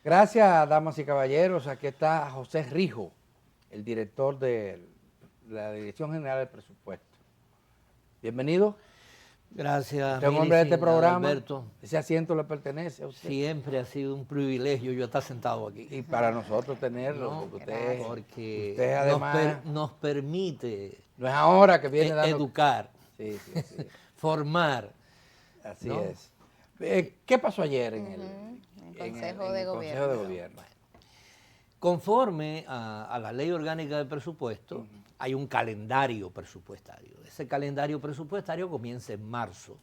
Gracias, damas y caballeros. Aquí está José Rijo, el director de la Dirección General del Presupuesto. Bienvenido. Gracias, Usted es un hombre de este Millicent, programa. Alberto. Ese asiento le pertenece a usted. Siempre ha sido un privilegio yo estar sentado aquí. Y para nosotros tenerlo, No, porque porque usted además nos permite no es ahora que viene dando... educar, Sí, sí. formar. Así ¿no? es. ¿Qué pasó ayer en el Consejo de Consejo de Gobierno? Gobierno? Conforme a la Ley Orgánica del Presupuesto, hay un calendario presupuestario. Ese calendario presupuestario comienza en marzo,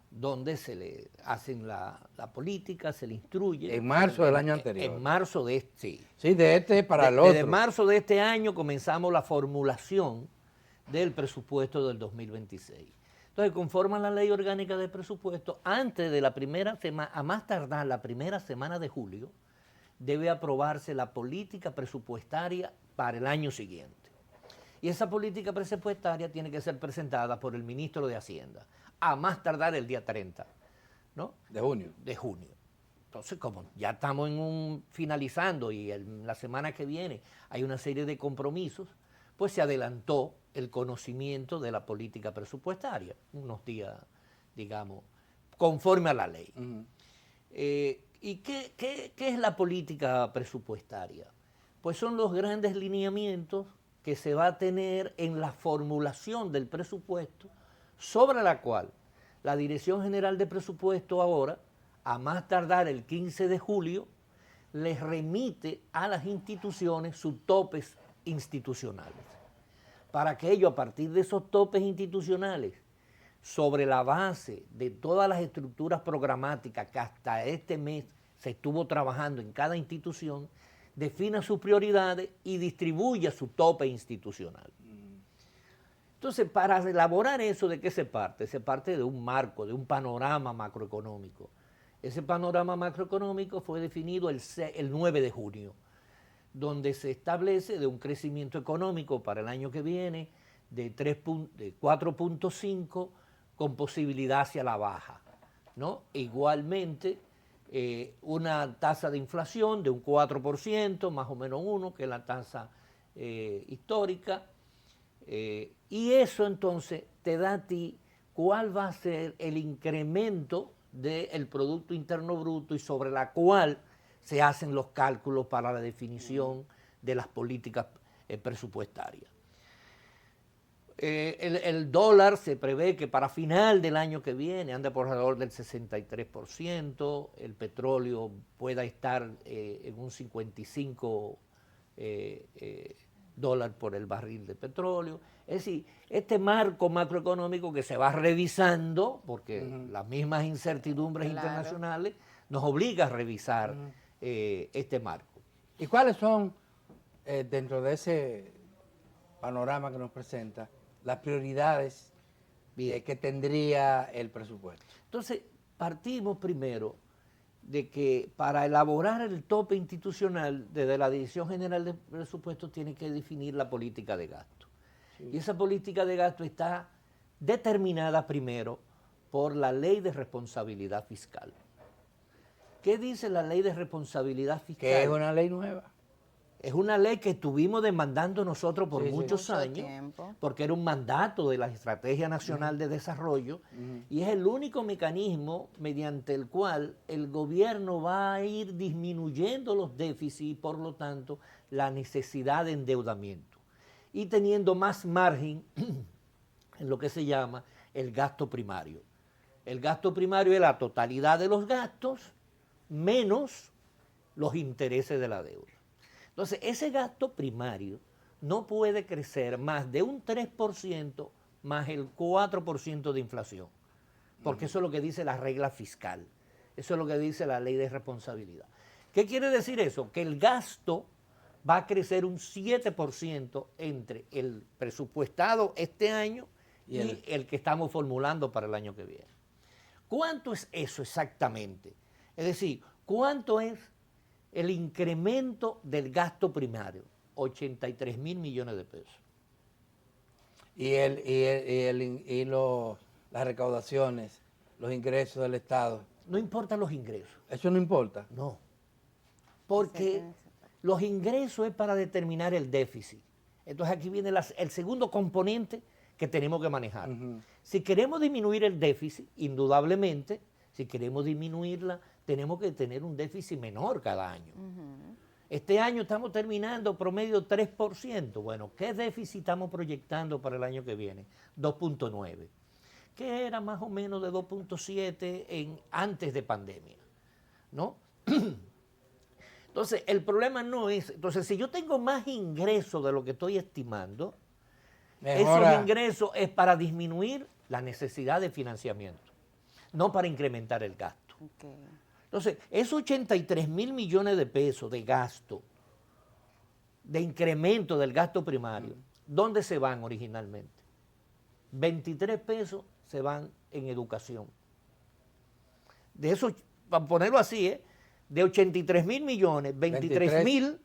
donde se le hacen la política, se le instruye. En marzo del año anterior. En marzo de este, sí. Sí, de este para el otro. Desde marzo de este año comenzamos la formulación del presupuesto del 2026. Entonces, conforme a la Ley Orgánica del Presupuesto, antes de la primera semana, a más tardar la primera semana de julio, debe aprobarse la política presupuestaria para el año siguiente. Y esa política presupuestaria tiene que ser presentada por el ministro de Hacienda, a más tardar el día 30, ¿no? De junio. De junio. Entonces, como ya estamos finalizando y la semana que viene hay una serie de compromisos, pues se adelantó el conocimiento de la política presupuestaria, unos días, digamos, conforme a la ley. ¿Y qué es la política presupuestaria? Pues son los grandes lineamientos que se va a tener en la formulación del presupuesto, sobre la cual la Dirección General de Presupuesto ahora, a más tardar el 15 de julio, les remite a las instituciones sus topes institucionales. Para que ellos, a partir de esos topes institucionales, sobre la base de todas las estructuras programáticas que hasta este mes se estuvo trabajando en cada institución, defina sus prioridades y distribuya su tope institucional. Entonces, para elaborar eso, ¿de qué se parte? Se parte de un marco, de un panorama macroeconómico. Ese panorama macroeconómico fue definido el 9 de junio, donde se establece de un crecimiento económico para el año que viene de 4.5 con posibilidad hacia la baja, ¿no? Igualmente, una tasa de inflación de un 4%, más o menos 1, que es la tasa histórica, y eso entonces te da a ti cuál va a ser el incremento del Producto Interno Bruto y sobre la cual se hacen los cálculos para la definición de las políticas presupuestarias. El dólar se prevé que para final del año que viene anda por alrededor del 63%, el petróleo pueda estar en un 55 dólares por el barril de petróleo. Es decir, este marco macroeconómico que se va revisando, porque las mismas incertidumbres internacionales nos obliga a revisar este marco. ¿Y cuáles son, dentro de ese panorama que nos presenta, las prioridades que tendría el presupuesto? Entonces, partimos primero de que para elaborar el tope institucional desde la Dirección General de Presupuestos tiene que definir la política de gasto. Sí. Y esa política de gasto está determinada primero por la Ley de Responsabilidad Fiscal. ¿Qué dice la Ley de Responsabilidad Fiscal? Que es una ley nueva. Es una ley que estuvimos demandando nosotros por muchos años, porque era un mandato de la Estrategia Nacional de Desarrollo, y es el único mecanismo mediante el cual el gobierno va a ir disminuyendo los déficits y, por lo tanto, la necesidad de endeudamiento, y teniendo más margen en lo que se llama el gasto primario. El gasto primario es la totalidad de los gastos menos los intereses de la deuda. Entonces, ese gasto primario no puede crecer más de un 3% más el 4% de inflación, porque eso es lo que dice la regla fiscal, eso es lo que dice la ley de responsabilidad. ¿Qué quiere decir eso? Que el gasto va a crecer un 7% entre el presupuestado este año y el que estamos formulando para el año que viene. ¿Cuánto es eso exactamente? Es decir, ¿cuánto es el incremento del gasto primario? 83.000 millones de pesos. Las recaudaciones, los ingresos del Estado. No importan los ingresos. ¿Eso no importa? No. porque los ingresos es para determinar el déficit. Entonces aquí viene el segundo componente que tenemos que manejar. Si queremos disminuir el déficit, indudablemente, si queremos disminuirla, tenemos que tener un déficit menor cada año. Este año estamos terminando promedio 3%. Bueno, ¿qué déficit estamos proyectando para el año que viene? 2.9, que era más o menos de 2.7 antes de pandemia, ¿no? Entonces, el problema no es... Entonces, si yo tengo más ingresos de lo que estoy estimando, Mejora. esos ingresos es para disminuir la necesidad de financiamiento, no para incrementar el gasto. Okay. Entonces, esos 83.000 millones de pesos de gasto, de incremento del gasto primario, ¿dónde se van originalmente? 23 pesos se van en educación. De esos, para ponerlo así, de 83.000 millones, 23.000,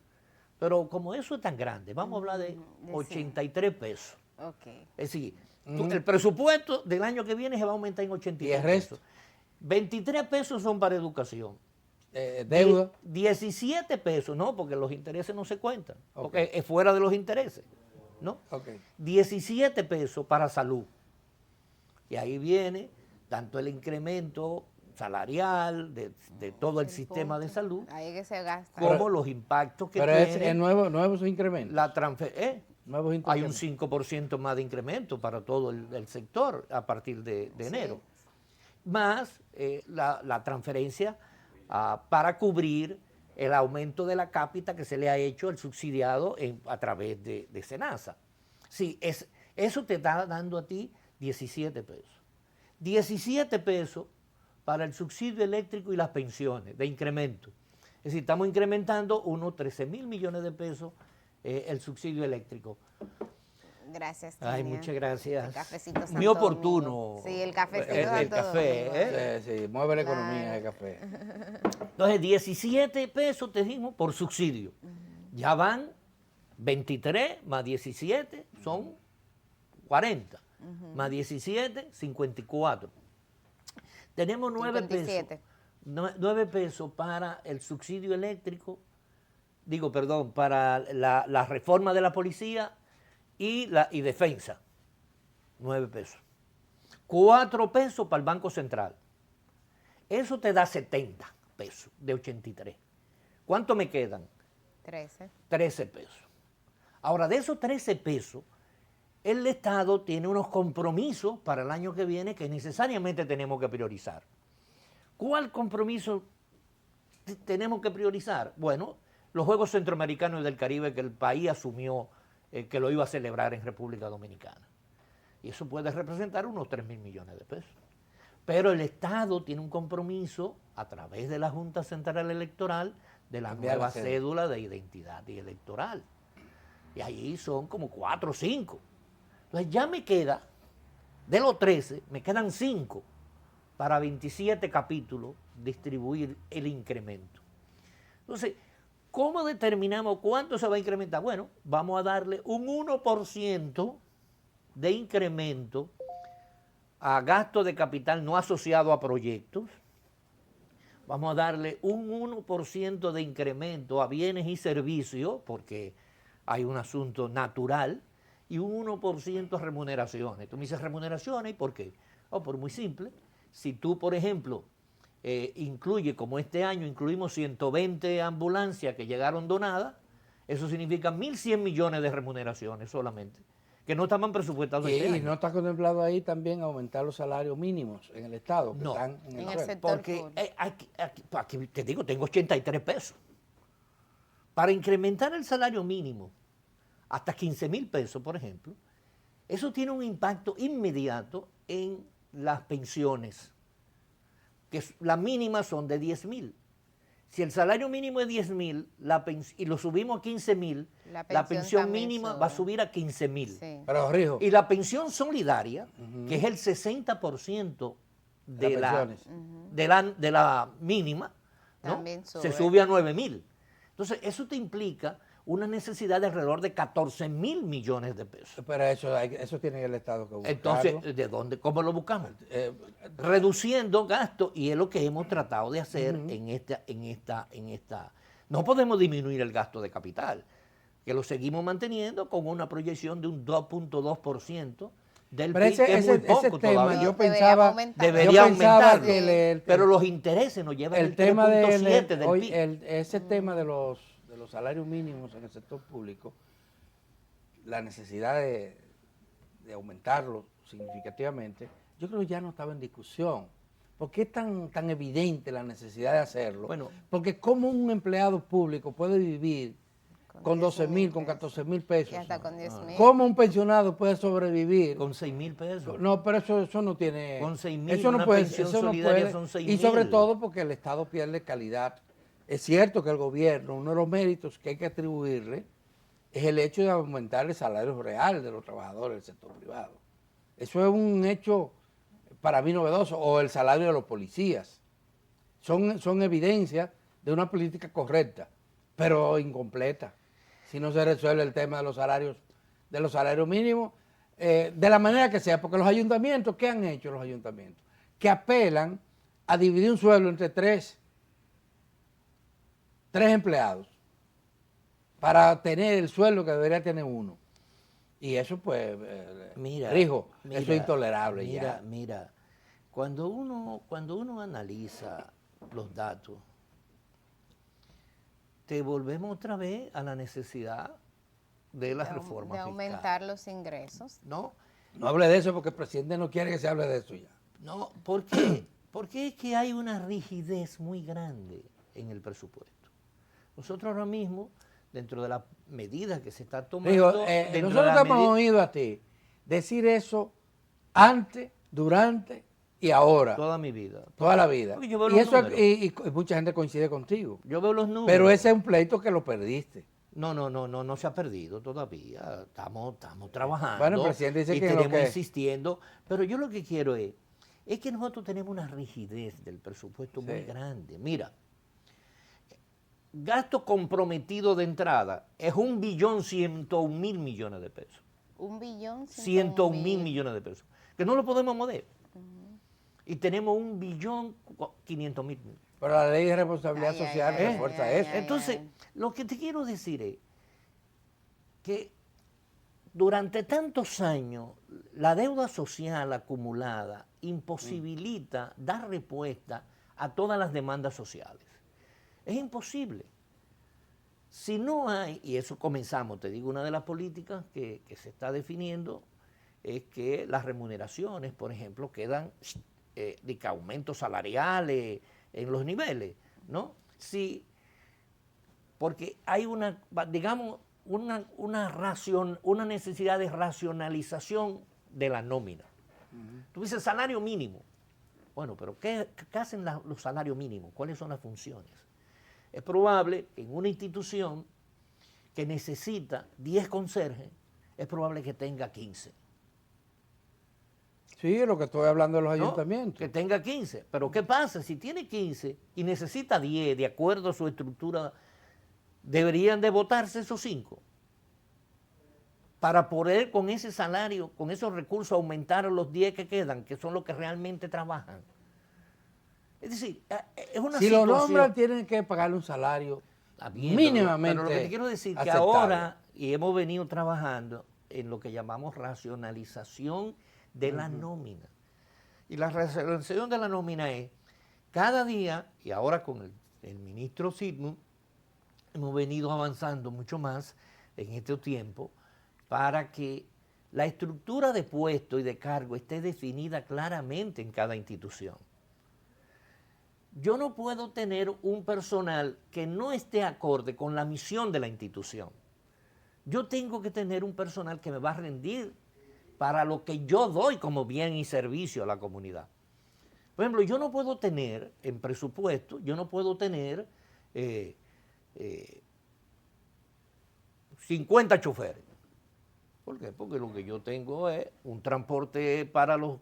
pero como eso es tan grande, vamos a hablar de 83 pesos. Okay. Es decir, el presupuesto del año que viene se va a aumentar en 83 ¿Y el resto? pesos. 23 pesos son para educación. Deuda. 17 pesos, no, porque los intereses no se cuentan, Okay. porque es fuera de los intereses, ¿no? Okay. 17 pesos para salud. Y ahí viene tanto el incremento salarial de todo el sistema de salud, Ahí es que se gasta. como los impactos que Pero tiene es nuevos incrementos. la transferencia. Nuevos Hay un incrementos. 5% más de incremento para todo el sector a partir de enero. Más la transferencia para cubrir el aumento de la cápita que se le ha hecho al subsidiado a través de SENASA. Sí, eso te está dando a ti 17 pesos. 17 pesos para el subsidio eléctrico y las pensiones de incremento. Es decir, estamos incrementando unos 13.000 millones de pesos el subsidio eléctrico. Gracias, Ay, Tania. muchas gracias. El cafecito Santo Muy oportuno. Domingo. Sí, el cafecito el Santo café, Domingo. Sí, mueve la Claro. economía de café. Entonces, 17 pesos te dijimos por subsidio. Ya van 23 más 17 son 40. Más 17, 54. Tenemos 9 57. pesos. 9 pesos para el subsidio eléctrico, para la reforma de la policía y defensa. 9 pesos. 4 pesos para el Banco Central. Eso te da 70 pesos de 83. ¿Cuánto me quedan? 13. 13 pesos. Ahora, de esos 13 pesos, el Estado tiene unos compromisos para el año que viene que necesariamente tenemos que priorizar. ¿Cuál compromiso tenemos que priorizar? Bueno, los Juegos Centroamericanos y del Caribe que el país asumió que lo iba a celebrar en República Dominicana. Y eso puede representar unos 3.000 millones de pesos. Pero el Estado tiene un compromiso a través de la Junta Central Electoral de la nueva cédula de identidad y electoral. Y ahí son como 4 o 5. Entonces ya me queda, de los 13, me quedan 5 para 27 capítulos distribuir el incremento. Entonces, ¿cómo determinamos cuánto se va a incrementar? Bueno, vamos a darle un 1% de incremento a gasto de capital no asociado a proyectos. Vamos a darle un 1% de incremento a bienes y servicios, porque hay un asunto natural, y un 1% remuneraciones. Tú me dices remuneraciones, ¿y por qué? Por muy simple. Si tú, por ejemplo, incluye, como este año incluimos 120 ambulancias que llegaron donadas, eso significa 1.100 millones de remuneraciones solamente, que no estaban presupuestados este año. ¿Y no está contemplado ahí también aumentar los salarios mínimos en el Estado? Que No, están en el el sueldo? sector porque público. aquí te digo, tengo 83 pesos. Para incrementar el salario mínimo hasta 15.000 pesos, por ejemplo, eso tiene un impacto inmediato en las pensiones, que las mínimas son de 10.000. Si el salario mínimo es 10.000 y lo subimos a 15.000, la pensión mínima va a subir a 15.000. Sí. Pero, Rijo, Y la pensión solidaria, que es el 60% de la mínima, ¿no? También se sube. sube a 9.000. Entonces, eso te implica una necesidad de alrededor de 14.000 millones de pesos. pero eso tiene el Estado que buscarlo. Entonces, ¿de dónde? ¿Cómo lo buscamos? Reduciendo gastos, y es lo que hemos tratado de hacer en esta No podemos disminuir el gasto de capital, que lo seguimos manteniendo con una proyección de un 2.2% del Pero PIB, que es muy ese poco tema, todavía. yo Deberíamos pensaba, aumentarlo. Debería yo pensaba aumentarlo. que Pero los intereses nos llevan el tema 3.7 del PIB. ese tema de los salarios mínimos en el sector público, la necesidad de aumentarlo significativamente, yo creo que ya no estaba en discusión. ¿Por qué es tan evidente la necesidad de hacerlo? Bueno. Porque cómo un empleado público puede vivir con 12.000, con pesos. 14.000 pesos. Y hasta con 10.000. ¿Cómo un pensionado puede sobrevivir? Con 6.000 pesos. No, pero eso no tiene... Con 6.000, eso no una puede, pensión eso no solidaria puede. son Y sobre 6.000. todo porque el Estado pierde calidad. Es cierto que el gobierno, uno de los méritos que hay que atribuirle es el hecho de aumentar el salario real de los trabajadores del sector privado. Eso es un hecho para mí novedoso. O el salario de los policías. Son evidencias de una política correcta, pero incompleta. Si no se resuelve el tema de los salarios mínimos, de la manera que sea, porque los ayuntamientos, ¿qué han hecho los ayuntamientos? Que apelan a dividir un sueldo entre tres empleados para tener el sueldo que debería tener uno. Y eso pues, Rijo, eso es intolerable ya. Mira, cuando uno analiza los datos, te volvemos otra vez a la necesidad de la reforma De fiscal. aumentar los ingresos. No, No hable de eso porque el presidente no quiere que se hable de eso ya. no, ¿por qué? Porque es que hay una rigidez muy grande en el presupuesto. Nosotros ahora mismo, dentro de las medidas que se está tomando... Rijo, dentro nosotros de te las hemos medidas- oído a ti decir eso antes, durante y ahora. Toda mi vida. Toda la vida. Porque yo veo Y, los eso, números. y mucha gente coincide contigo. Yo veo los números. Pero ese es un pleito que lo perdiste. No se ha perdido todavía. Estamos trabajando. Bueno, el presidente dice y que tenemos lo que- insistiendo. Pero yo lo que quiero es que nosotros tenemos una rigidez del presupuesto muy Sí. grande. Mira, gasto comprometido de entrada es 1.101.000 millones de pesos. 1.101.000 millones de pesos. Que no lo podemos mover. Y tenemos 1.500.000. Pero la ley de responsabilidad Ay, ay, social ay, refuerza ay, eso. ay. Entonces, lo que te quiero decir es que durante tantos años la deuda social acumulada imposibilita dar respuesta a todas las demandas sociales. Es imposible. Si no hay, y eso comenzamos, te digo, una de las políticas que se está definiendo es que las remuneraciones, por ejemplo, quedan de que aumentos salariales en los niveles, ¿no? Sí, porque hay una, digamos, una necesidad de racionalización de la nómina. Tú dices salario mínimo. Bueno, pero ¿qué hacen los salarios mínimos? ¿Cuáles son las funciones? Es probable que en una institución que necesita 10 conserjes, es probable que tenga 15. Sí, es lo que estoy hablando de los ¿no? ayuntamientos. Que tenga 15. Pero ¿qué pasa? Si tiene 15 y necesita 10, de acuerdo a su estructura, deberían de votarse esos 5 para poder con ese salario, con esos recursos, aumentar a los 10 que quedan, que son los que realmente trabajan. Es decir, es una Si lo situación... nombran, tienen que pagarle un salario Está bien, mínimamente pero lo que te quiero decir es que aceptable. ahora, y hemos venido trabajando en lo que llamamos racionalización de la nómina. Y la racionalización de la nómina es, cada día, y ahora con el ministro Sidmund, hemos venido avanzando mucho más en este tiempo para que la estructura de puesto y de cargo esté definida claramente en cada institución. Yo no puedo tener un personal que no esté acorde con la misión de la institución. Yo tengo que tener un personal que me va a rendir para lo que yo doy como bien y servicio a la comunidad. Por ejemplo, yo no puedo tener en presupuesto, yo no puedo tener 50 choferes. ¿Por qué? Porque lo que yo tengo es un transporte para los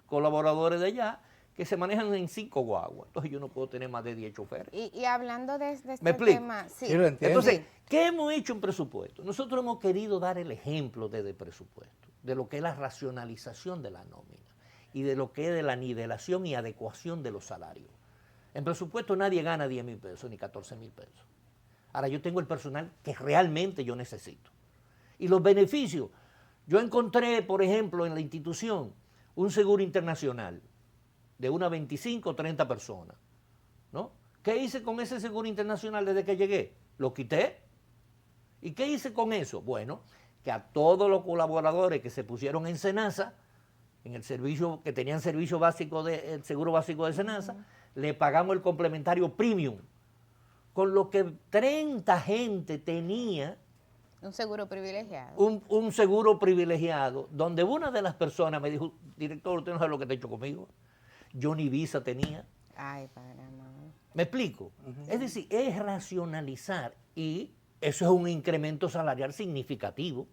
colaboradores de allá que se manejan en 5 guaguas. Entonces yo no puedo tener más de 10 choferes. Y hablando de este ¿Me explico? tema, sí. Sí, lo entiendo. Entonces, ¿qué hemos hecho en presupuesto? Nosotros hemos querido dar el ejemplo desde presupuesto, de lo que es la racionalización de la nómina y de lo que es de la nivelación y adecuación de los salarios. En presupuesto nadie gana 10.000 pesos ni 14.000 pesos. Ahora yo tengo el personal que realmente yo necesito. Y los beneficios, yo encontré, por ejemplo, en la institución, un seguro internacional de unas 25 o 30 personas, ¿no? ¿Qué hice con ese seguro internacional desde que llegué? Lo quité. ¿Y qué hice con eso? Bueno, que a todos los colaboradores que se pusieron en SENASA, en el servicio, que tenían servicio básico el seguro básico de SENASA, le pagamos el complementario premium, con lo que 30 gente tenía Un seguro privilegiado. un seguro privilegiado, donde una de las personas me dijo, director, usted no sabe lo que te ha hecho conmigo. Yo ni visa tenía. Ay, padre amado. ¿Me explico? Es decir, es racionalizar y eso es un incremento salarial significativo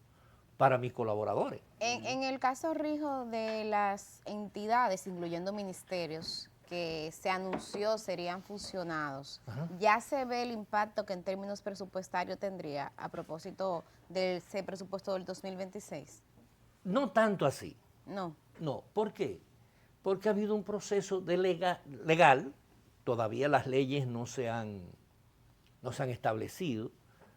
para mis colaboradores. En el caso, Rijo, de las entidades, incluyendo ministerios, que se anunció serían fusionados, ¿ya se ve el impacto que en términos presupuestarios tendría a propósito de ese presupuesto del 2026? No tanto así. No. No. ¿Por qué? Porque ha habido un proceso de legal, todavía las leyes no se han establecido.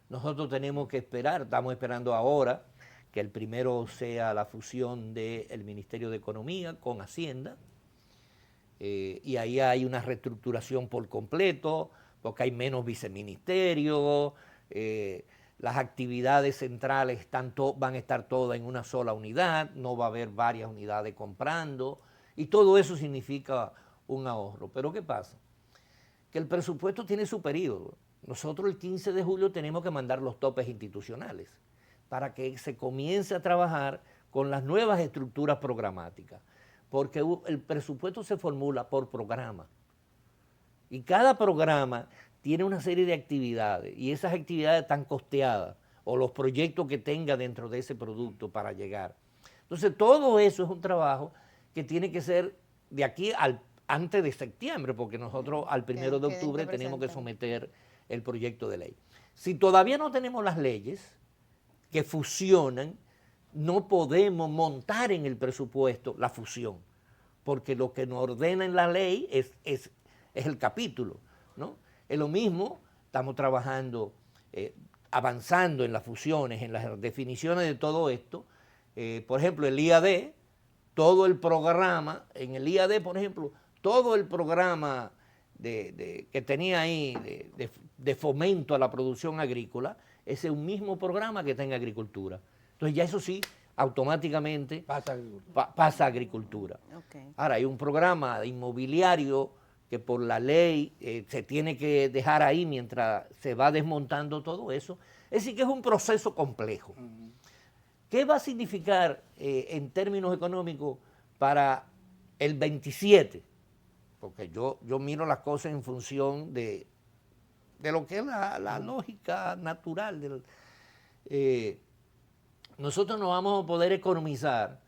Nosotros tenemos que esperar, estamos esperando ahora que el primero sea la fusión del Ministerio de Economía con Hacienda, y ahí hay una reestructuración por completo, porque hay menos viceministerios, las actividades centrales van a estar todas en una sola unidad, no va a haber varias unidades comprando, y todo eso significa un ahorro. Pero ¿qué pasa? Que el presupuesto tiene su periodo. Nosotros el 15 de julio tenemos que mandar los topes institucionales para que se comience a trabajar con las nuevas estructuras programáticas, porque el presupuesto se formula por programa y cada programa tiene una serie de actividades y esas actividades están costeadas o los proyectos que tenga dentro de ese producto para llegar. Entonces todo eso es un trabajo que tiene que ser de aquí antes de septiembre, porque nosotros al 1 de octubre tenemos que someter el proyecto de ley. Si todavía no tenemos las leyes que fusionan, no podemos montar en el presupuesto la fusión, porque lo que nos ordena en la ley es el capítulo, ¿no? Es lo mismo, estamos trabajando, avanzando en las fusiones, en las definiciones de todo esto. Por ejemplo, el IAD, todo el programa, en el IAD, por ejemplo, todo el programa que tenía ahí de fomento a la producción agrícola, ese es un mismo programa que está en agricultura. Entonces ya eso sí, automáticamente pasa a agricultura. Okay. Ahora hay un programa inmobiliario que por la ley se tiene que dejar ahí mientras se va desmontando todo eso. Es decir, que es un proceso complejo. ¿Qué va a significar en términos económicos para el 27? Porque yo miro las cosas en función de lo que es la lógica natural. Nosotros no vamos a poder economizar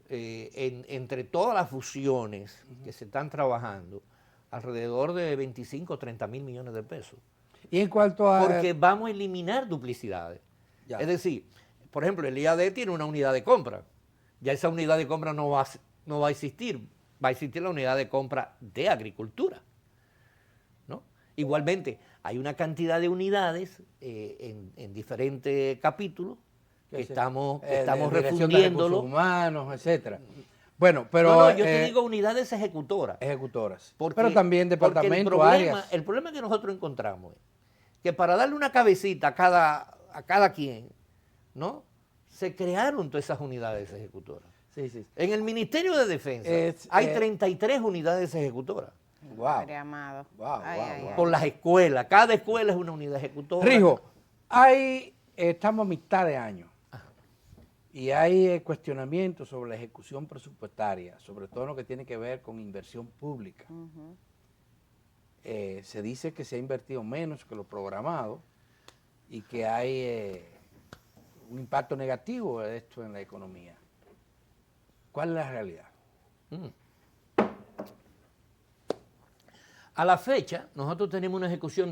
entre todas las fusiones que se están trabajando alrededor de 25 o 30 mil millones de pesos. Y en cuanto a... Porque vamos a eliminar duplicidades. Ya. Es decir, por ejemplo, el IAD tiene una unidad de compra. Ya esa unidad de compra no va a existir. Va a existir la unidad de compra de agricultura, ¿no? Igualmente, hay una cantidad de unidades en diferentes capítulos que estamos refundiéndolo. Humanos, etcétera. Bueno, pero... No, yo te digo unidades ejecutoras. Ejecutoras. Porque, pero también departamentos, áreas. El problema que nosotros encontramos es que para darle una cabecita a cada quien, ¿no? Se crearon todas esas unidades ejecutoras. Sí, sí. En el Ministerio de Defensa hay 33 unidades ejecutoras. Wow. Padre amado. Wow, wow. Por las escuelas. Cada escuela es una unidad ejecutora. Rijo, estamos a mitad de año y hay cuestionamientos sobre la ejecución presupuestaria, sobre todo lo que tiene que ver con inversión pública. Se dice que se ha invertido menos que lo programado y que hay un impacto negativo de esto en la economía. ¿Cuál es la realidad? A la fecha, nosotros tenemos una ejecución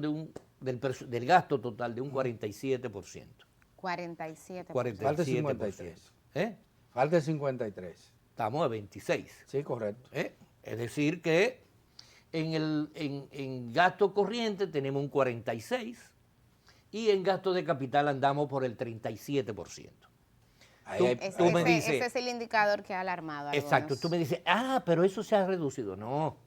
del gasto total de un 47%. 47%. Falta el 53. Falta el 53. Estamos a 26. Sí, correcto. Es decir que en gasto corriente tenemos un 46 y en gasto de capital andamos por el 37%. Ahí Tú me dices, ese es el indicador que ha alarmado a exacto, algunos. tú me dices, pero eso se ha reducido. No.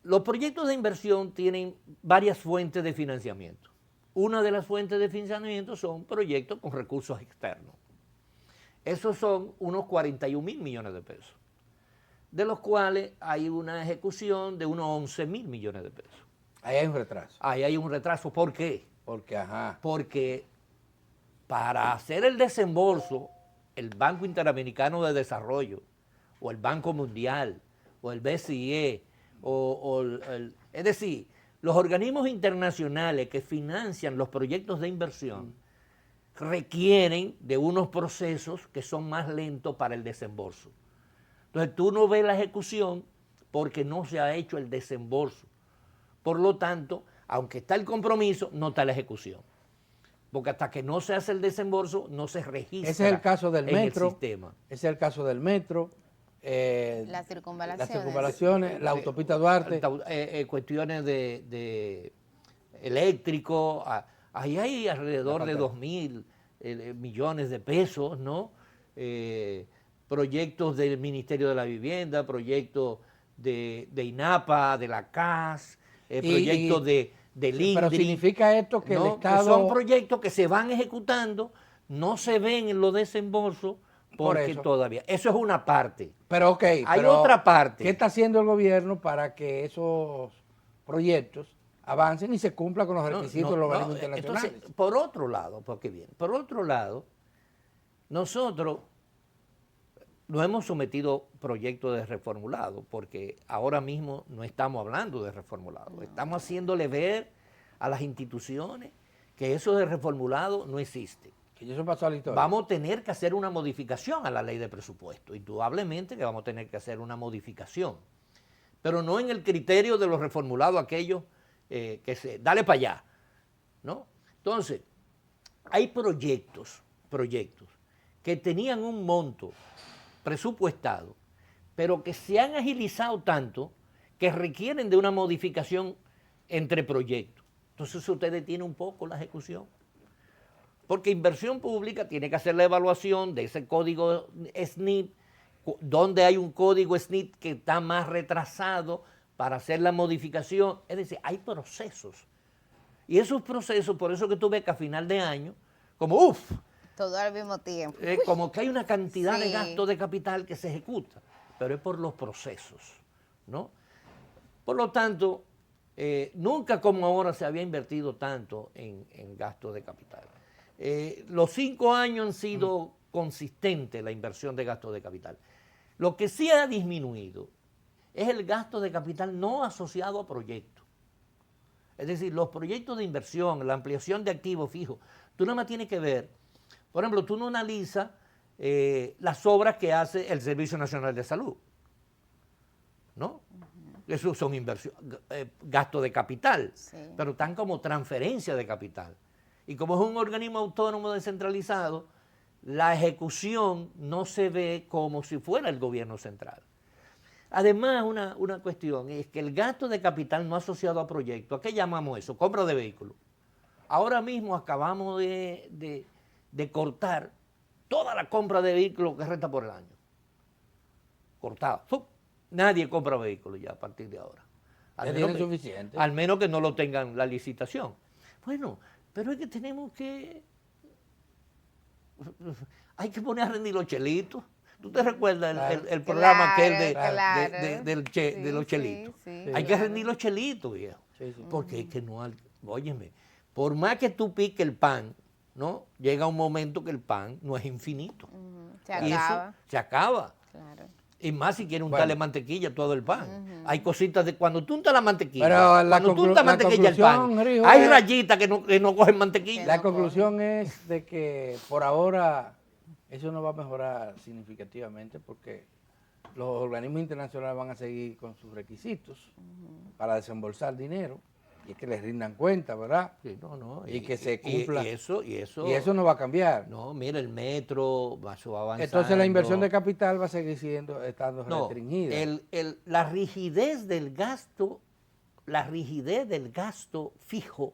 Los proyectos de inversión tienen varias fuentes de financiamiento. Una de las fuentes de financiamiento son proyectos con recursos externos. Esos son unos 41.000 millones de pesos, de los cuales hay una ejecución de unos 11.000 millones de pesos. Ahí hay un retraso. Ahí hay un retraso. ¿Por qué? Porque, Porque para hacer el desembolso, el Banco Interamericano de Desarrollo, o el Banco Mundial, o el BCE, es decir, los organismos internacionales que financian los proyectos de inversión requieren de unos procesos que son más lentos para el desembolso. Entonces tú no ves la ejecución porque no se ha hecho el desembolso. Por lo tanto, aunque está el compromiso, no está la ejecución. Porque hasta que no se hace el desembolso, no se registra. ese es el caso del en metro. el sistema. Ese es el caso del metro. Las circunvalaciones. Las circunvalaciones, la autopista Duarte. Cuestiones de eléctrico. Ahí hay alrededor de 2.000 millones de pesos, ¿no? Proyectos del Ministerio de la Vivienda, proyectos de INAPA, de la CAS, proyectos del INDRI. Pero significa esto que ¿no? el Estado... Que son proyectos que se van ejecutando, no se ven en los desembolsos, porque eso. todavía... Eso es una parte. Pero ok, Hay otra parte. ¿Qué está haciendo el gobierno para que esos proyectos avancen y se cumplan con los requisitos de los organismos internacionales? Entonces, por otro lado, porque bien, por otro lado, nosotros no hemos sometido proyectos de reformulado, porque ahora mismo no estamos hablando de reformulado, estamos haciéndole ver a las instituciones que eso de reformulado no existe. Que eso pasó a la historia. Vamos a tener que hacer una modificación a la ley de presupuesto, indudablemente que vamos a tener que hacer una modificación, pero no en el criterio de los reformulados aquellos dale para allá, ¿no? Entonces, hay proyectos que tenían un monto presupuestado, pero que se han agilizado tanto que requieren de una modificación entre proyectos. Entonces usted detiene un poco la ejecución. Porque inversión pública tiene que hacer la evaluación de ese código SNIP, donde hay un código SNIP que está más retrasado para hacer la modificación. Es decir, hay procesos. Y esos procesos, por eso que tú ves que a final de año, como todo al mismo tiempo. como que hay una cantidad de Sí. gasto de capital que se ejecuta, pero es por los procesos, ¿no? Por lo tanto, nunca como ahora se había invertido tanto en gasto de capital. Los 5 años han sido consistentes la inversión de gasto de capital. Lo que sí ha disminuido es el gasto de capital no asociado a proyectos. Es decir, los proyectos de inversión, la ampliación de activos fijos, tú nada más tienes que ver, por ejemplo, tú no analizas las obras que hace el Servicio Nacional de Salud, ¿no? Eso son gastos de capital, Sí. pero están como transferencia de capital. Y como es un organismo autónomo descentralizado, la ejecución no se ve como si fuera el gobierno central. Además, una cuestión es que el gasto de capital no asociado a proyectos, ¿a qué llamamos eso? Compra de vehículos. Ahora mismo acabamos de cortar toda la compra de vehículos que resta por el año. Cortado. Nadie compra vehículos ya a partir de ahora. Ya tienen suficiente. Al menos que no lo tengan la licitación. Bueno, pero es que tenemos que... Hay que poner a rendir los chelitos. ¿Tú te recuerdas el programa aquel de los chelitos? Sí, Hay que rendir los chelitos, viejo. Sí, sí. Porque es que no... Óyeme, por más que tú piques el pan, ¿no? Llega un momento que el pan no es infinito. Se Y eso acaba. se acaba. Claro. Y más si quieres untarle mantequilla todo el pan. Hay cositas de cuando tú untas la mantequilla, Pero cuando tú untas la mantequilla el pan, conclusión, Rijo, hay es- rayitas que no cogen mantequilla. La conclusión es de que por ahora eso no va a mejorar significativamente porque los organismos internacionales van a seguir con sus requisitos para desembolsar dinero y es que les rindan cuenta, ¿verdad? Sí, no. Y que se cumpla. Y eso. Y eso no va a cambiar. No, mira, el metro va avanzando. Entonces la inversión de capital va a seguir estando No, restringida. la rigidez del gasto fijo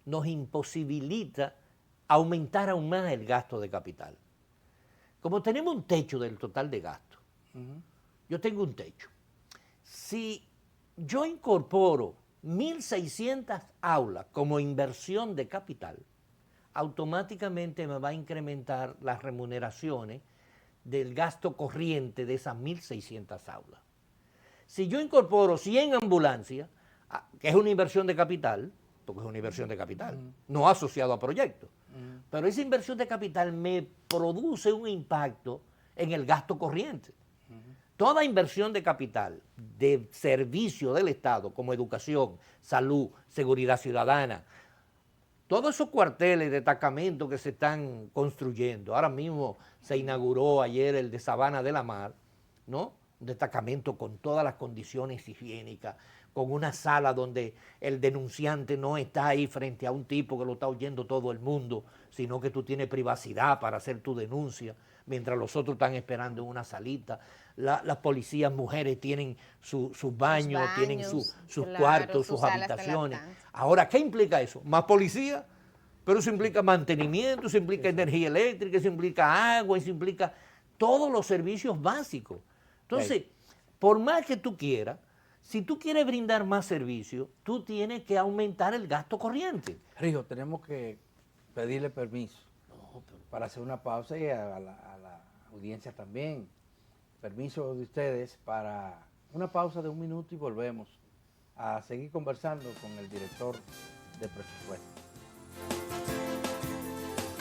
nos imposibilita aumentar aún más el gasto de capital. Como tenemos un techo del total de gasto, yo tengo un techo. Si yo incorporo 1.600 aulas como inversión de capital, automáticamente me va a incrementar las remuneraciones del gasto corriente de esas 1.600 aulas. Si yo incorporo 100 ambulancias, que es una inversión de capital, porque es una inversión de capital, no asociado a proyectos, pero esa inversión de capital me produce un impacto en el gasto corriente. Toda inversión de capital de servicio del Estado, como educación, salud, seguridad ciudadana, todos esos cuarteles, destacamentos que se están construyendo, ahora mismo se inauguró ayer el de Sabana de la Mar, ¿no? Un destacamento con todas las condiciones higiénicas, con una sala donde el denunciante no está ahí frente a un tipo que lo está oyendo todo el mundo, sino que tú tienes privacidad para hacer tu denuncia, mientras los otros están esperando en una salita. Las policías mujeres tienen sus baños, tienen sus claro, cuartos, sus salas de habitaciones. lactancia. Ahora, ¿qué implica eso? Más policía, pero eso implica mantenimiento, eso implica energía eléctrica, eso implica agua, eso implica todos los servicios básicos. Entonces, por más que tú quieras, si tú quieres brindar más servicios, tú tienes que aumentar el gasto corriente. Rijo, tenemos que pedirle permiso para hacer una pausa y a la audiencia también. Permiso de ustedes para una pausa de 1 minuto y volvemos a seguir conversando con el director de presupuesto.